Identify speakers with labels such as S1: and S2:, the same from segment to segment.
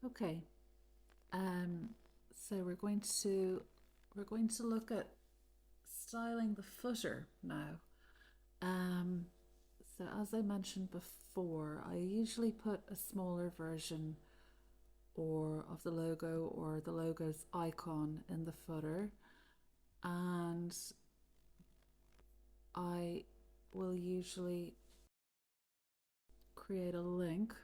S1: Okay. Um, so we're going to look at styling the footer now. Um, so as I mentioned before, I usually put a smaller version or of the logo or the logo's icon in the footer, and I will usually create a link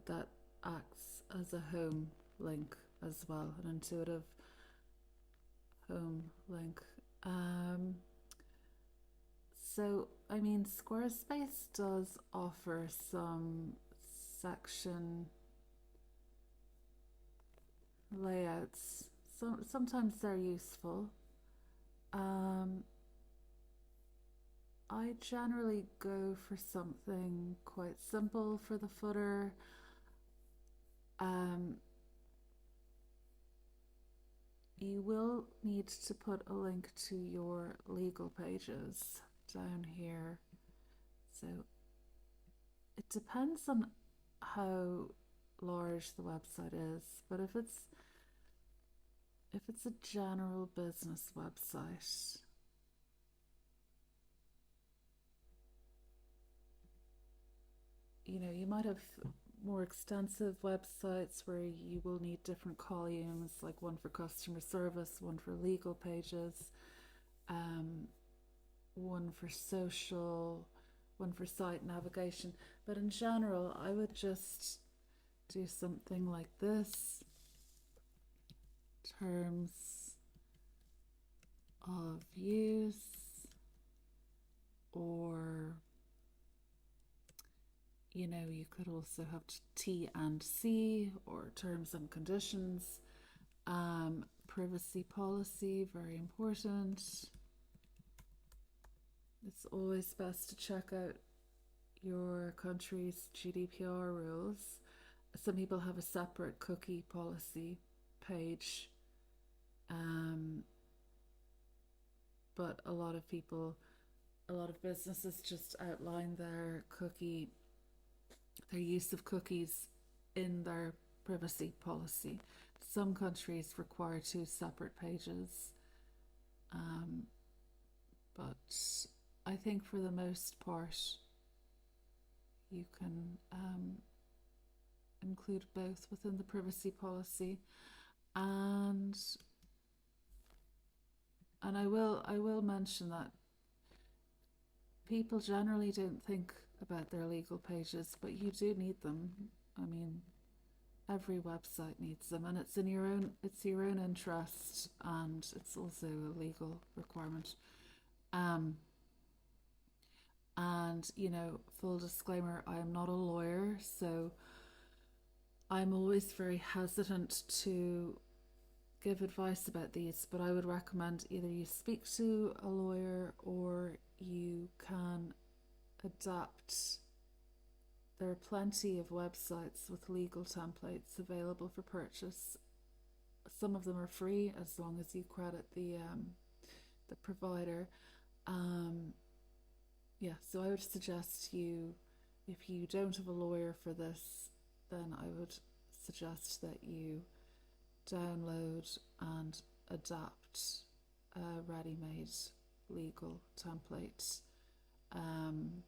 S1: that acts as a home link as well, an intuitive home link. Um, I mean, Squarespace does offer some section layouts. Sometimes they're useful. Um, I generally go for something quite simple for the footer. Um, you will need to put a link to your legal pages down here. So it depends on how large the website is, but if it's a general business website, you might have more extensive websites where you will need different columns, like one for customer service, one for legal pages, um, one for social, one for site navigation. But in general, I would just do something like this: terms of use, or you could also have T and C, or terms and conditions. Privacy policy, very important. It's always best to check out your country's GDPR rules. Some people have a separate cookie policy page, um, but a lot of businesses just outline their use of cookies in their privacy policy. Some countries require two separate pages, um, but I think for the most part you can include both within the privacy policy. And I will mention that people generally don't think about their legal pages, but you do need them. I mean, every website needs them, and it's your own interest, and it's also a legal requirement. Um, and full disclaimer, I am not a lawyer, so I'm always very hesitant to give advice about these, but I would recommend either you speak to a lawyer or you can adapt. There are plenty of websites with legal templates available for purchase. Some of them are free as long as you credit the provider. Um, yeah, so I would suggest if you don't have a lawyer for this, then I would suggest that you download and adapt ready-made legal templates, um,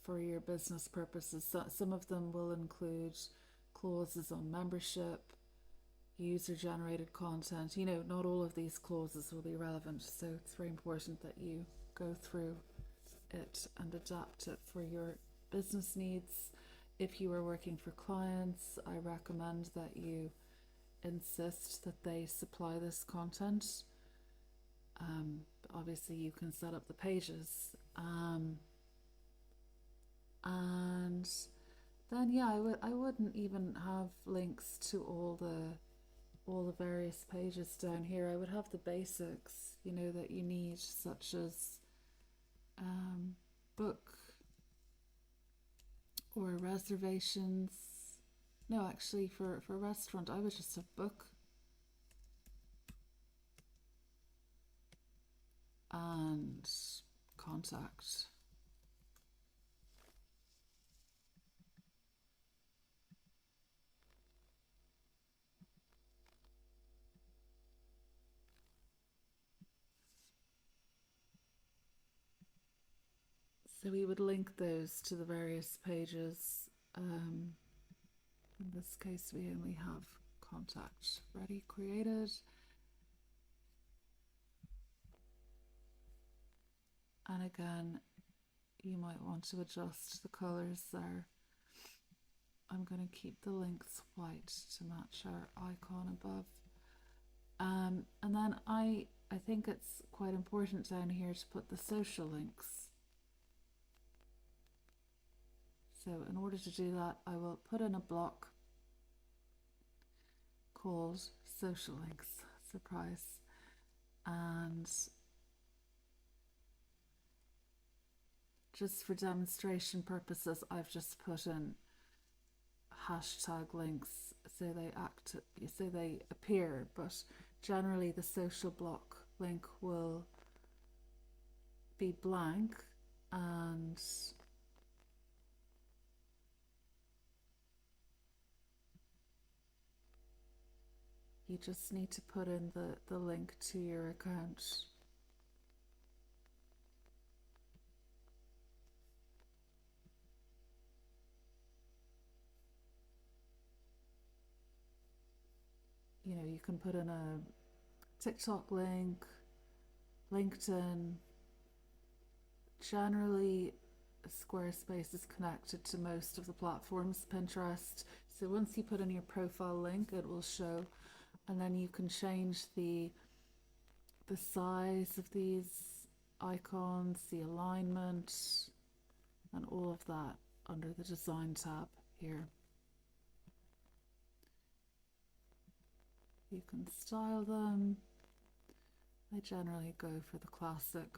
S1: for your business purposes. So some of them will include clauses on membership, user-generated content. Not all of these clauses will be relevant, so it's very important that you go through it and adapt it for your business needs. If you are working for clients, I recommend that you insist that they supply this content. Obviously, you can set up the pages, and then I wouldn't even have links to all the various pages down here. I would have the basics, that you need, such as book or reservations. No, actually, for a restaurant, I would just have book. contact. So we would link those to the various pages. In this case, we only have contact ready created. And again, you might want to adjust the colors there. I'm going to keep the links white to match our icon above. And then I think it's quite important down here to put the social links. So in order to do that, I will put in a block called social links, surprise. And just for demonstration purposes, I've just put in hashtag links so they appear, but generally the social block link will be blank, and you just need to put in the link to your account. You know, you can put in a TikTok link, LinkedIn. Generally, Squarespace is connected to most of the platforms, Pinterest. So once you put in your profile link, it will show, and then you can change the size of these icons, the alignment, and all of that under the design tab here. You can style them. I generally go for the classic.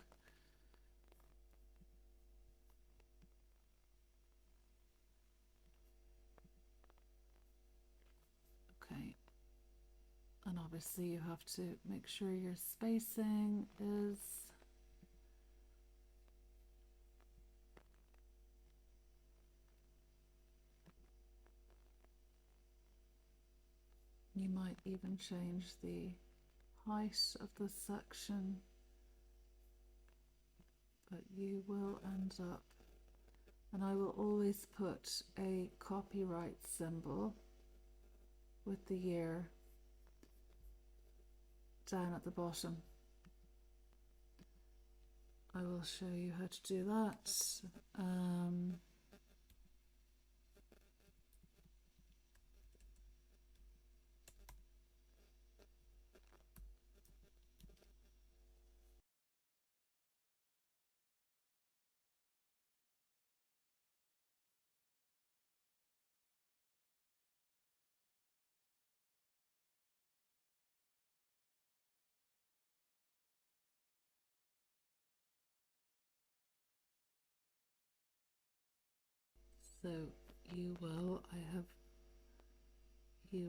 S1: Okay. And obviously you have to make sure your spacing is you might even change the height of the section, but you will end up, and I will always put a copyright symbol with the year down at the bottom. I will show you how to do that. So you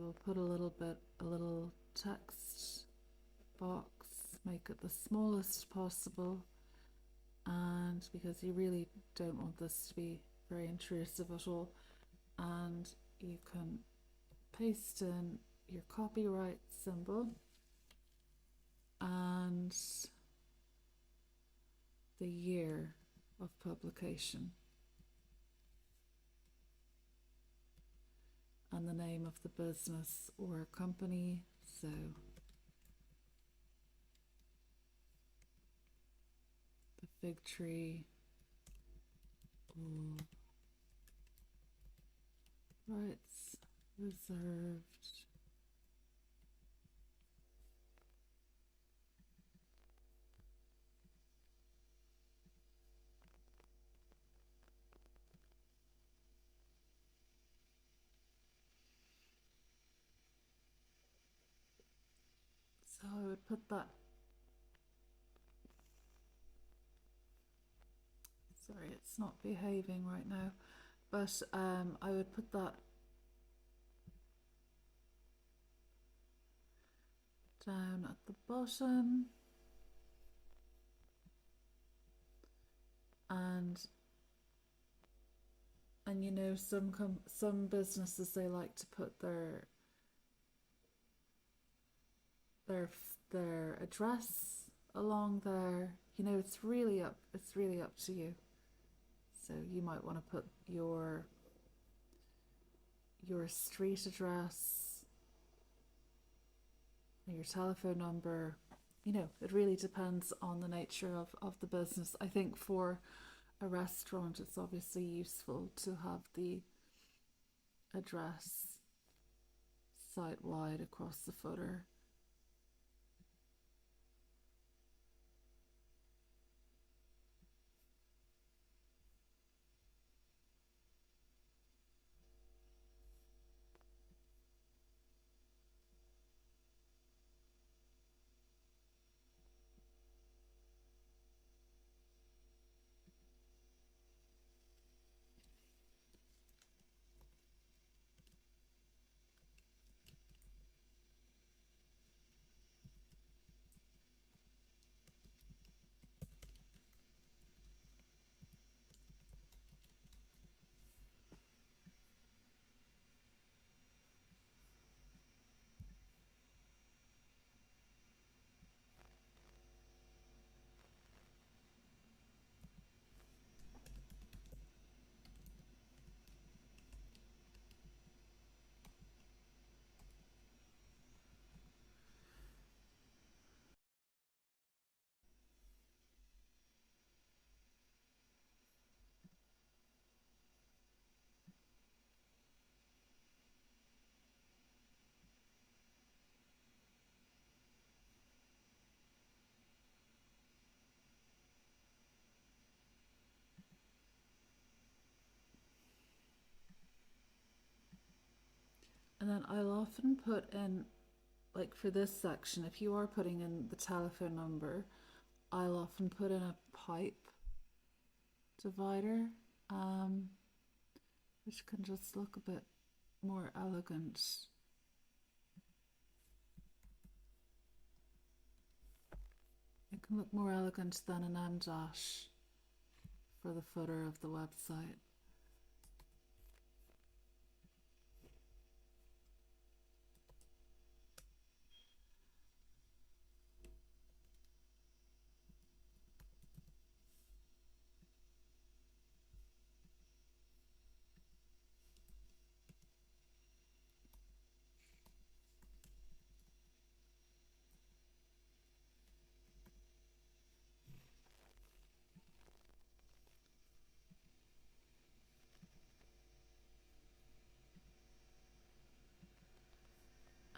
S1: will put a little text box, make it the smallest possible, and because you really don't want this to be very intrusive at all, and you can paste in your copyright symbol and the year of publication and the name of the business or company. So the fig tree, all rights reserved. So I would put that, sorry, it's not behaving right now, but I would put that down at the bottom. and you know, some businesses, they like to put their their address along there. You know, it's really up to you. So you might want to put your street address, your telephone number. You know, it really depends on the nature of the business. I think for a restaurant, it's obviously useful to have the address site wide across the footer. And then I'll often put in, like for this section, if you are putting in the telephone number, I'll often put in a pipe divider, um, which can just look a bit more elegant. It can look more elegant than an M dash for the footer of the website.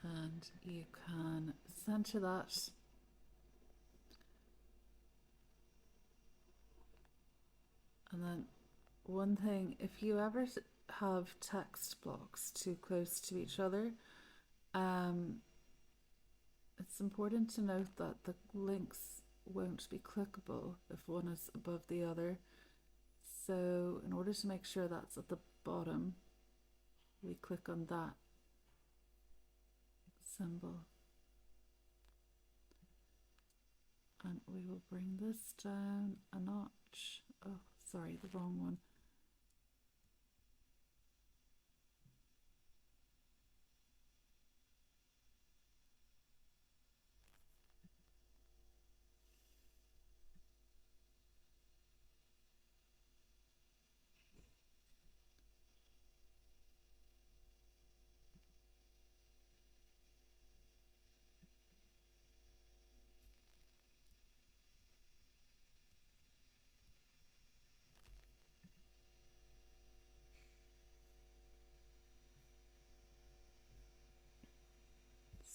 S1: And you can center that. And then one thing, if you ever have text blocks too close to each other, it's important to note that the links won't be clickable if one is above the other. So in order to make sure that's at the bottom, we click on that symbol. And we will bring this down a notch. Oh, sorry, the wrong one.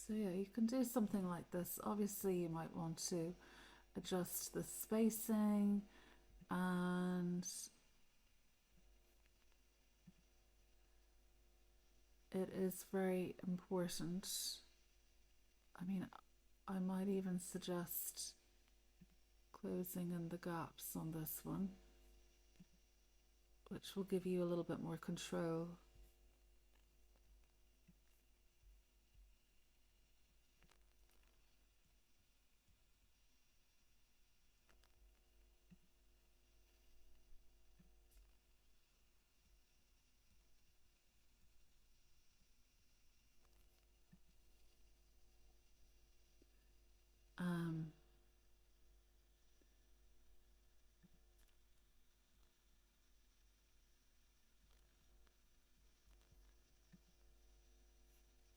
S1: So yeah, you can do something like this. Obviously, you might want to adjust the spacing, and it is very important. I mean, I might even suggest closing in the gaps on this one, which will give you a little bit more control.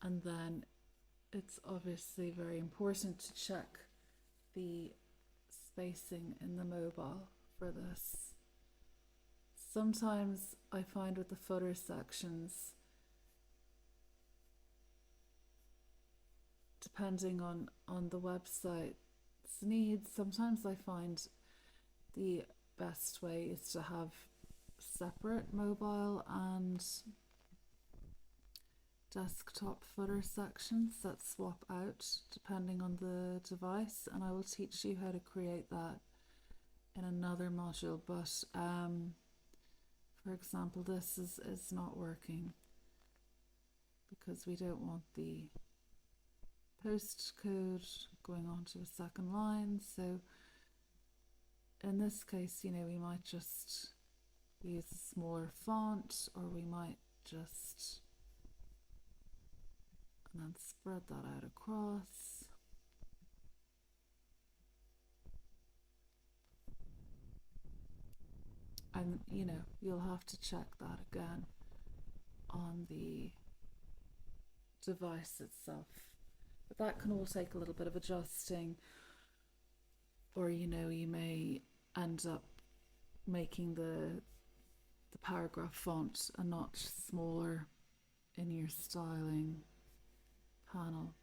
S1: And then it's obviously very important to check the spacing in the mobile for this. Sometimes I find with the footer sections, depending on the website's needs, sometimes I find the best way is to have separate mobile and desktop footer sections that swap out depending on the device, and I will teach you how to create that in another module. But for example, this is not working because we don't want the post code going on to a second line. So in this case, we might just use a smaller font, or we might just, and then spread that out across. And you'll have to check that again on the device itself. But that can all take a little bit of adjusting, or you may end up making the paragraph font a notch smaller in your styling panel.